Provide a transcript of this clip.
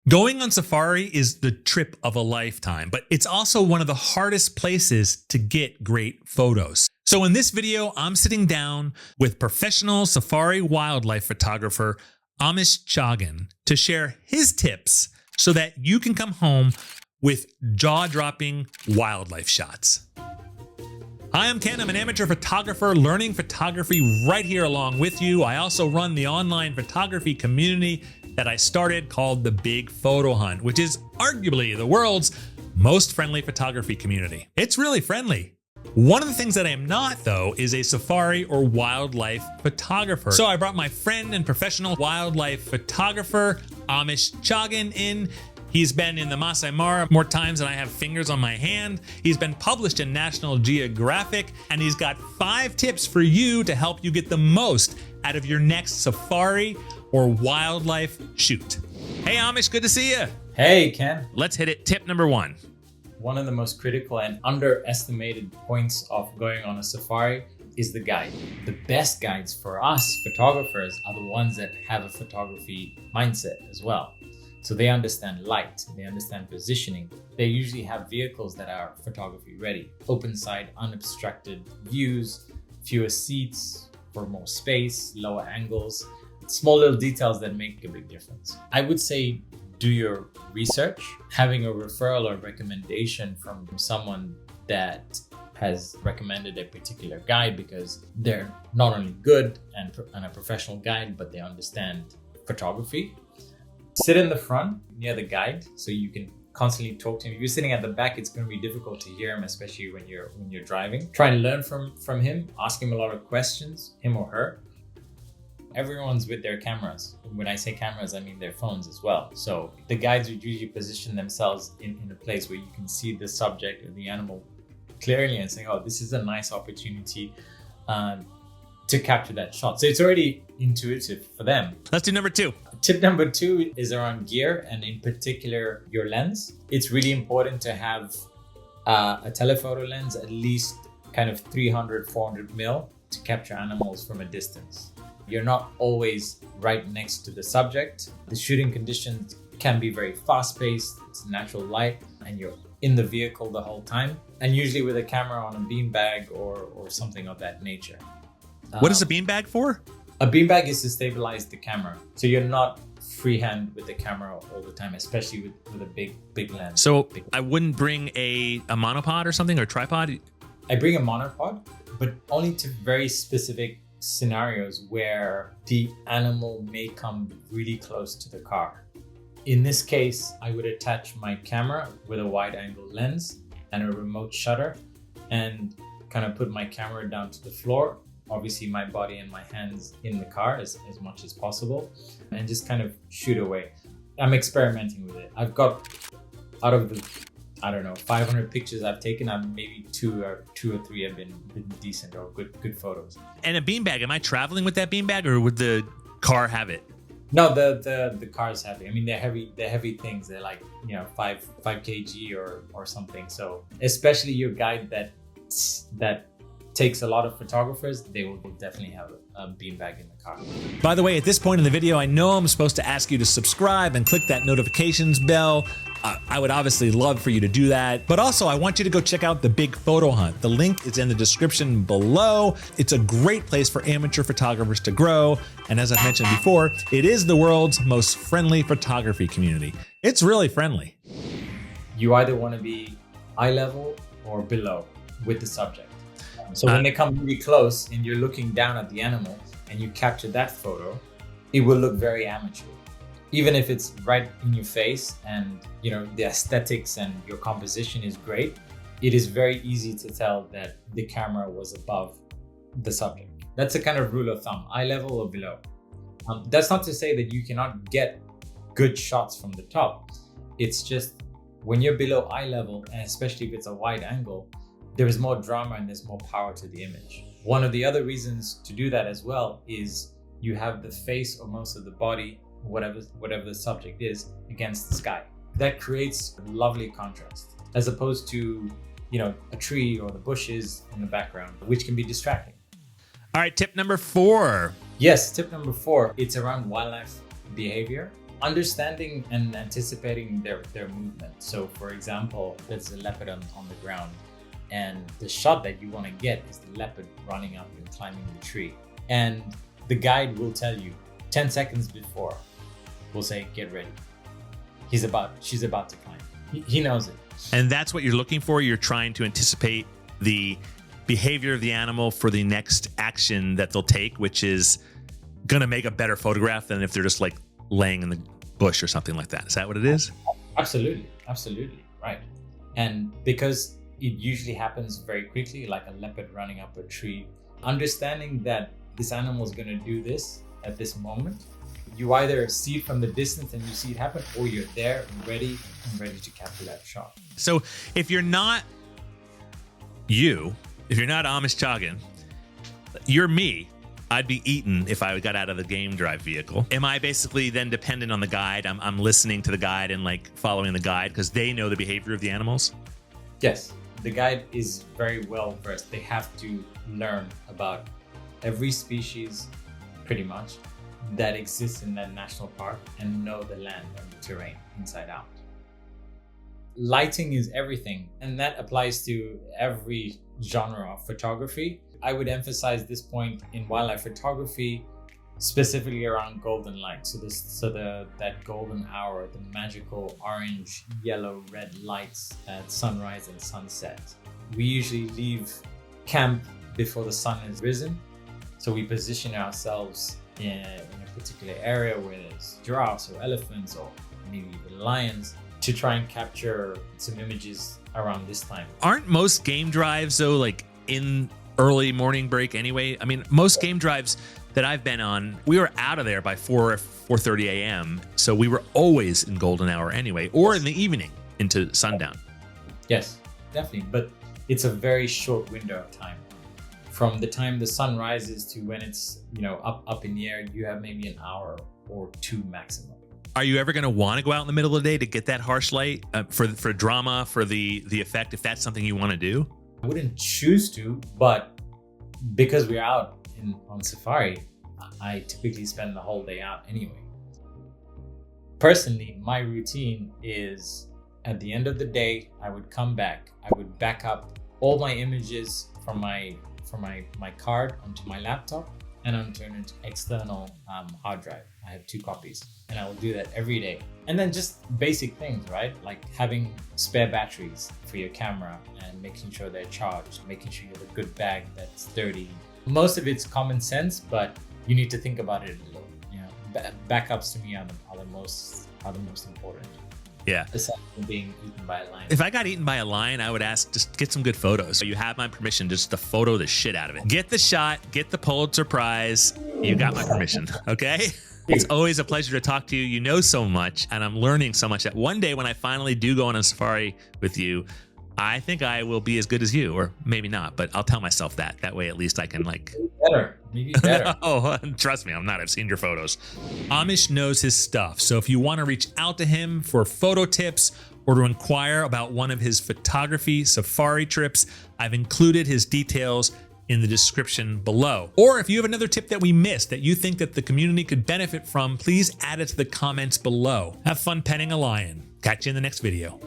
Going on safari is the trip of a lifetime, but it's also one of the hardest places to get great photos. So in this video, I'm sitting down with professional safari wildlife photographer Amish Chaggan to share his tips so that you can come home with jaw-dropping wildlife shots. Hi, I'm Ken. I'm an amateur photographer learning photography right here along with you. I also run the online photography community that I started called The Big Photo Hunt, which is arguably the world's most friendly photography community. It's really friendly. One of the things that I am not, though, is a safari or wildlife photographer. So I brought my friend and professional wildlife photographer, Amish Chaggan, in. He's been in the Masai Mara more times than I have fingers on my hand. He's been published in National Geographic, and he's got 5 tips for you to help you get the most out of your next safari or wildlife shoot. Hey Amish, good to see you. Hey Ken. Let's hit it. Tip number 1. One of the most critical and underestimated points of going on a safari is the guide. The best guides for us photographers are the ones that have a photography mindset as well. So they understand light, they understand positioning. They usually have vehicles that are photography ready. Open side, unobstructed views, fewer seats for more space, lower angles, small little details that make a big difference. I would say do your research. Having a referral or recommendation from someone that has recommended a particular guide because they're not only good and a professional guide, but they understand photography. Sit in the front near the guide so you can constantly talk to him. If you're sitting at the back, it's going to be difficult to hear him, especially when you're driving. Try and learn from him. Ask him a lot of questions, him or her. Everyone's with their cameras. When I say cameras, I mean their phones as well. So the guides would usually position themselves in a place where you can see the subject or the animal clearly and say, oh, this is a nice opportunity to capture that shot. So it's already intuitive for them. Let's do number 2. Tip number 2 is around gear, and in particular your lens. It's really important to have a telephoto lens, at least kind of 300-400 mil to capture animals from a distance. You're not always right next to the subject. The shooting conditions can be very fast-paced, it's natural light, and you're in the vehicle the whole time, and usually with a camera on a beanbag or something of that nature. What is a beanbag for? A beanbag is to stabilize the camera. So you're not freehand with the camera all the time, especially with a big lens. So I wouldn't bring a monopod or something, or a tripod? I bring a monopod, but only to very specific scenarios where the animal may come really close to the car. In this case, I would attach my camera with a wide angle lens and a remote shutter and kind of put my camera down to the floor. Obviously my body and my hands in the car as much as possible, and just kind of shoot away. I'm experimenting with it. I've got, out of the, 500 pictures I've taken, maybe two or three have been decent or good photos. And a beanbag, am I traveling with that beanbag, or would the car have it? No, the car's heavy. I mean, they're heavy things. They're like, 5 kg or something. So especially your guide that takes a lot of photographers, they will definitely have a beanbag in the car. By the way, at this point in the video, I know I'm supposed to ask you to subscribe and click that notifications bell. I would obviously love for you to do that, but also I want you to go check out The Big Photo Hunt. The link is in the description below. It's a great place for amateur photographers to grow, and as I've mentioned before, it is the world's most friendly photography community. It's really friendly. You either want to be eye level or below with the subject. So when they come really close and you're looking down at the animal and you capture that photo, it will look very amateur. Even if it's right in your face and the aesthetics and your composition is great, it is very easy to tell that the camera was above the subject. That's a kind of rule of thumb, eye level or below. That's not to say that you cannot get good shots from the top. It's just when you're below eye level, and especially if it's a wide angle, there is more drama and there's more power to the image. One of the other reasons to do that as well is you have the face or most of the body, whatever the subject is, against the sky. That creates a lovely contrast, as opposed to, a tree or the bushes in the background, which can be distracting. All right, tip number 4. Yes, tip number 4, it's around wildlife behavior. understanding and anticipating their movement. So for example, there's a leopard on the ground, and the shot that you want to get is the leopard running up and climbing the tree. And the guide will tell you 10 seconds before, we'll say, get ready. She's about to climb. He knows it. And that's what you're looking for. You're trying to anticipate the behavior of the animal for the next action that they'll take, which is going to make a better photograph than if they're just like laying in the bush or something like that. Is that what it is? Absolutely. Right. And because it usually happens very quickly, like a leopard running up a tree, understanding that this animal is going to do this at this moment, you either see it from the distance and you see it happen, or you're there and ready to capture that shot. So if you're not Amish Chaggan, you're me. I'd be eaten if I got out of the game drive vehicle. Am I basically then dependent on the guide? I'm listening to the guide and like following the guide because they know the behavior of the animals? Yes, the guide is very well versed. They have to learn about every species, pretty much, that exists in that national park and know the land and the terrain inside out. Lighting is everything, and that applies to every genre of photography. I would emphasize this point in wildlife photography, specifically around golden light. That golden hour, the magical orange, yellow, red lights at sunrise and sunset. We usually leave camp before the sun has risen, so we position ourselves in a particular area where there's giraffes or elephants or maybe even lions, to try and capture some images around this time. Aren't most game drives though like in early morning break anyway? I mean, most game drives that I've been on, we were out of there by 4:30 a.m. So we were always in golden hour anyway, or in the evening into sundown. Yes, definitely. But it's a very short window of time. From the time the sun rises to when it's, up in the air, you have maybe an hour or two maximum. Are you ever going to want to go out in the middle of the day to get that harsh light for drama, for the effect, if that's something you want to do? I wouldn't choose to, but because we're out on safari, I typically spend the whole day out anyway. Personally, my routine is at the end of the day, I would come back, I would back up all my images from my card onto my laptop and onto an external hard drive. I have 2 copies, and I will do that every day. And then just basic things, right? Like having spare batteries for your camera and making sure they're charged, making sure you have a good bag that's sturdy. Most of it's common sense, but you need to think about it a little. Backups to me are the most important. Yeah. Aside from being eaten by a lion. If I got eaten by a lion, I would ask, just get some good photos. You have my permission just to photo the shit out of it. Get the shot, get the Pulitzer Prize. You got my permission, okay? It's always a pleasure to talk to you. You know so much, and I'm learning so much that one day when I finally do go on a safari with you, I think I will be as good as you, or maybe not, but I'll tell myself that. That way, at least I can Maybe better. No, trust me, I'm not. I've seen your photos. Amish knows his stuff. So if you want to reach out to him for photo tips or to inquire about one of his photography safari trips, I've included his details in the description below. Or if you have another tip that we missed that you think that the community could benefit from, please add it to the comments below. Have fun petting a lion. Catch you in the next video.